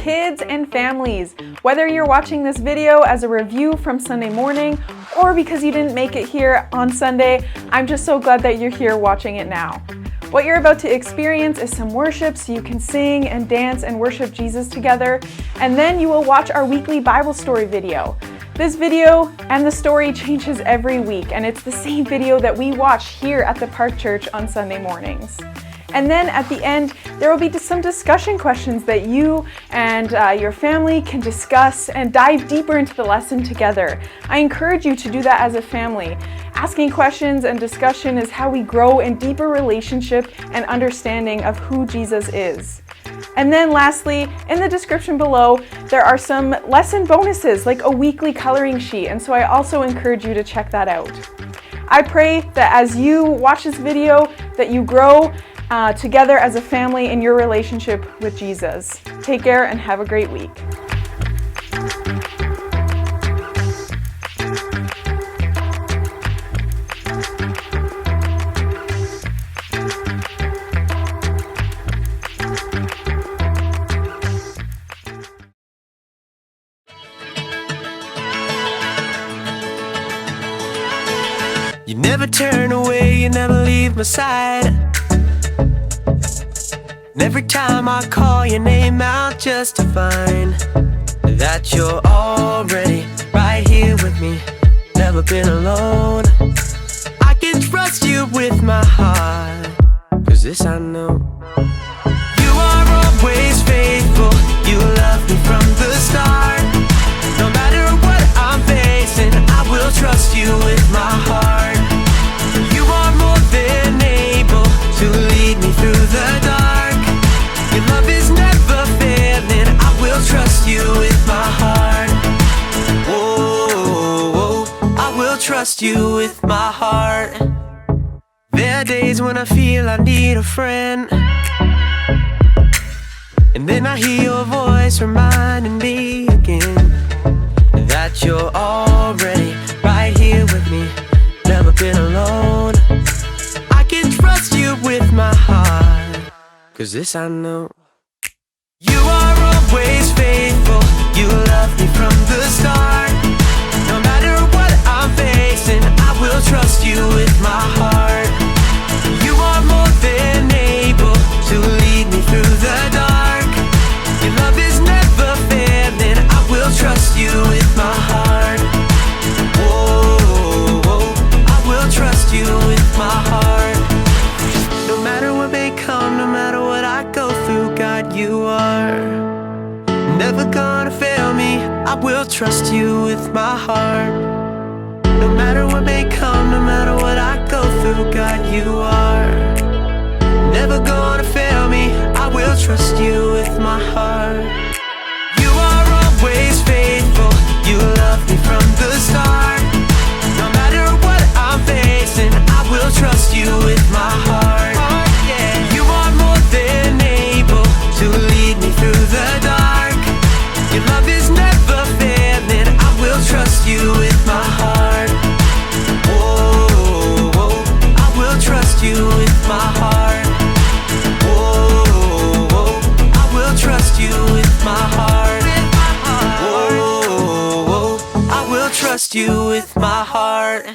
kids and families. Whether you're watching this video as a review from Sunday morning or because you didn't make it here on Sunday, I'm just so glad that you're here watching it now. What you're about to experience is some worship so you can sing and dance and worship Jesus together, and then you will watch our weekly Bible story video. This video and the story changes every week, and it's the same video that we watch here at the Park Church on Sunday mornings. And then at the end, there will be some discussion questions that you and your family can discuss and dive deeper into the lesson together. I encourage you to do that as a family. Asking questions and discussion is how we grow in deeper relationship and understanding of who Jesus is. And then lastly, in the description below, there are some lesson bonuses like a weekly coloring sheet, and so I also encourage you to check that out. I pray that as you watch this video, that you grow together as a family in your relationship with Jesus. Take care and have a great week. You never turn away, you never leave my side. And every time I call your name out just to find that you're already right here with me, never been alone. I can trust you with my heart, 'cause this I know. You are always faithful, you love me from the start. No matter what I'm facing, I will trust you with my heart. You are more than able to lead me through the dark. Your love is never failing, I will trust you with my heart. Whoa, I will trust you with my heart. There are days when I feel I need a friend, and then I hear your voice reminding me again that you're already right here with me, never been alone. I can trust you with my heart, 'cause this I know. You are always faithful, you love me from the start. No matter what I'm facing, I will trust you with my heart. You are more than able to lead me through the dark. Your love is never failing, I will trust you with my heart. Whoa, I will trust you with my heart. No matter what may come, no matter what I go through, God, you are never gonna fail me, I will trust you with my heart. No matter what may come, no matter what I go through, God, you are never gonna fail me, I will trust you with my heart. You are always faithful, you love me from the start. No matter what I'm facing, I will trust you with my heart. You are more than able to lead me through the dark. Your love is never failing, I will trust you with my heart. Whoa, I will trust you with my heart. Whoa, I will trust you with my heart. Whoa, I will trust you with my heart.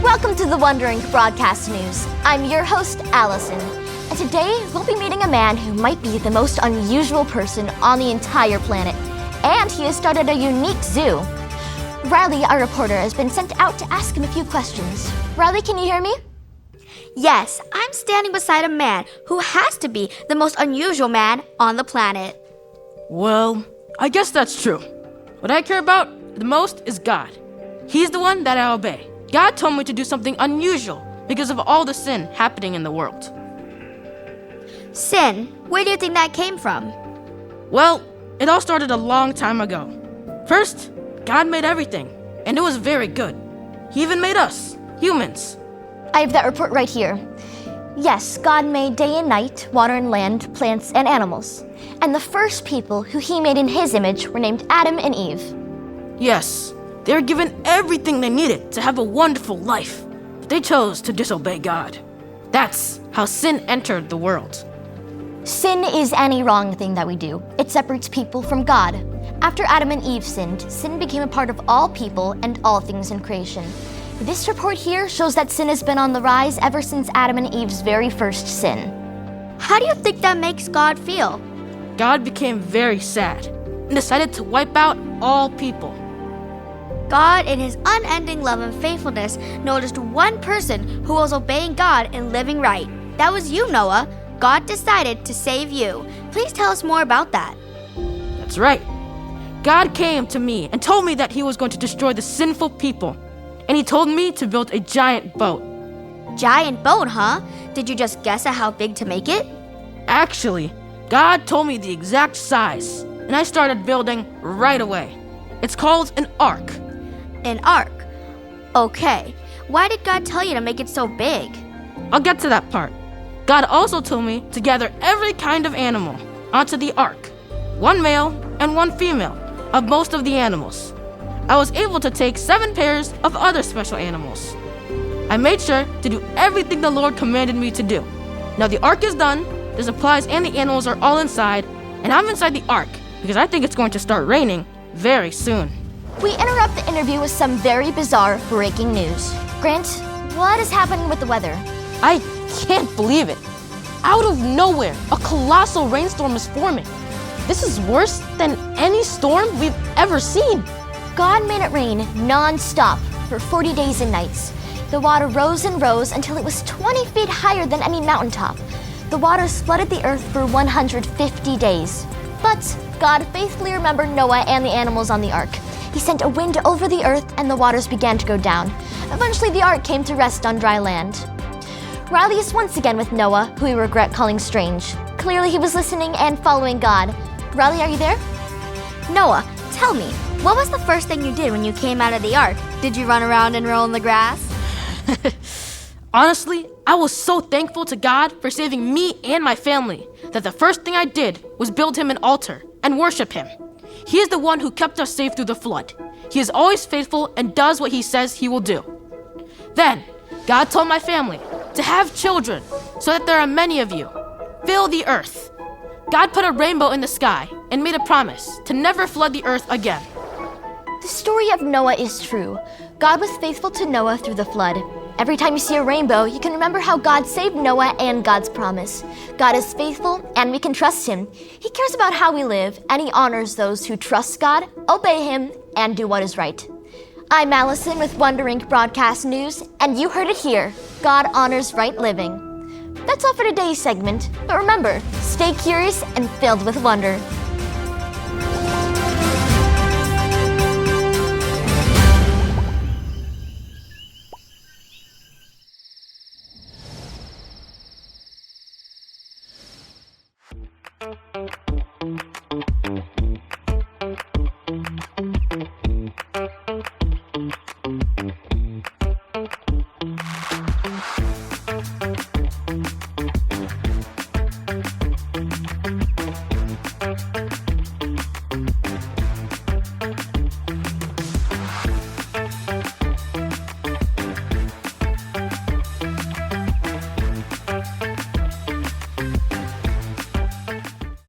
Welcome to the Wondering Broadcast News. I'm your host, Allison, and today we'll be meeting a man who might be the most unusual person on the entire planet, and he has started a unique zoo. Riley, our reporter, has been sent out to ask him a few questions. Riley, can you hear me? Yes, I'm standing beside a man who has to be the most unusual man on the planet. Well, I guess that's true. What I care about the most is God. He's the one that I obey. God told me to do something unusual because of all the sin happening in the world. Sin, where do you think that came from? Well, it all started a long time ago. First, God made everything, and it was very good. He even made us, humans. I have that report right here. Yes, God made day and night, water and land, plants and animals. And the first people who he made in his image were named Adam and Eve. Yes, they were given everything they needed to have a wonderful life, but they chose to disobey God. That's how sin entered the world. Sin is any wrong thing that we do. It separates people from God. After Adam and Eve sinned, sin became a part of all people and all things in creation. This report here shows that sin has been on the rise ever since Adam and Eve's very first sin. How do you think that makes God feel? God became very sad and decided to wipe out all people. God, in his unending love and faithfulness, noticed one person who was obeying God and living right. That was you, Noah. God decided to save you. Please tell us more about that. That's right. God came to me and told me that he was going to destroy the sinful people. And he told me to build a giant boat. Giant boat, huh? Did you just guess at how big to make it? Actually, God told me the exact size, and I started building right away. It's called an ark. An ark. Okay. Why did God tell you to make it so big? I'll get to that part. God also told me to gather every kind of animal onto the ark, one male and one female of most of the animals. I was able to take 7 pairs of other special animals. I made sure to do everything the Lord commanded me to do. Now the ark is done, the supplies and the animals are all inside, and I'm inside the ark because I think it's going to start raining very soon. We interrupt the interview with some very bizarre breaking news. Grant, what is happening with the weather? I can't believe it. Out of nowhere, a colossal rainstorm is forming. This is worse than any storm we've ever seen. God made it rain non-stop for 40 days and nights. The water rose and rose until it was 20 feet higher than any mountaintop. The waters flooded the earth for 150 days. But God faithfully remembered Noah and the animals on the ark. He sent a wind over the earth and the waters began to go down. Eventually the ark came to rest on dry land. Riley is once again with Noah, who we regret calling strange. Clearly he was listening and following God. Riley, are you there? Noah, tell me, what was the first thing you did when you came out of the ark? Did you run around and roll in the grass? Honestly, I was so thankful to God for saving me and my family that the first thing I did was build him an altar and worship him. He is the one who kept us safe through the flood. He is always faithful and does what he says he will do. Then, God told my family to have children so that there are many of you. Fill the earth. God put a rainbow in the sky and made a promise to never flood the earth again. The story of Noah is true. God was faithful to Noah through the flood. Every time you see a rainbow, you can remember how God saved Noah and God's promise. God is faithful and we can trust him. He cares about how we live and he honors those who trust God, obey him, and do what is right. I'm Allison with Wonder Inc. Broadcast News, and you heard it here. God honors right living. That's all for today's segment, but remember, stay curious and filled with wonder.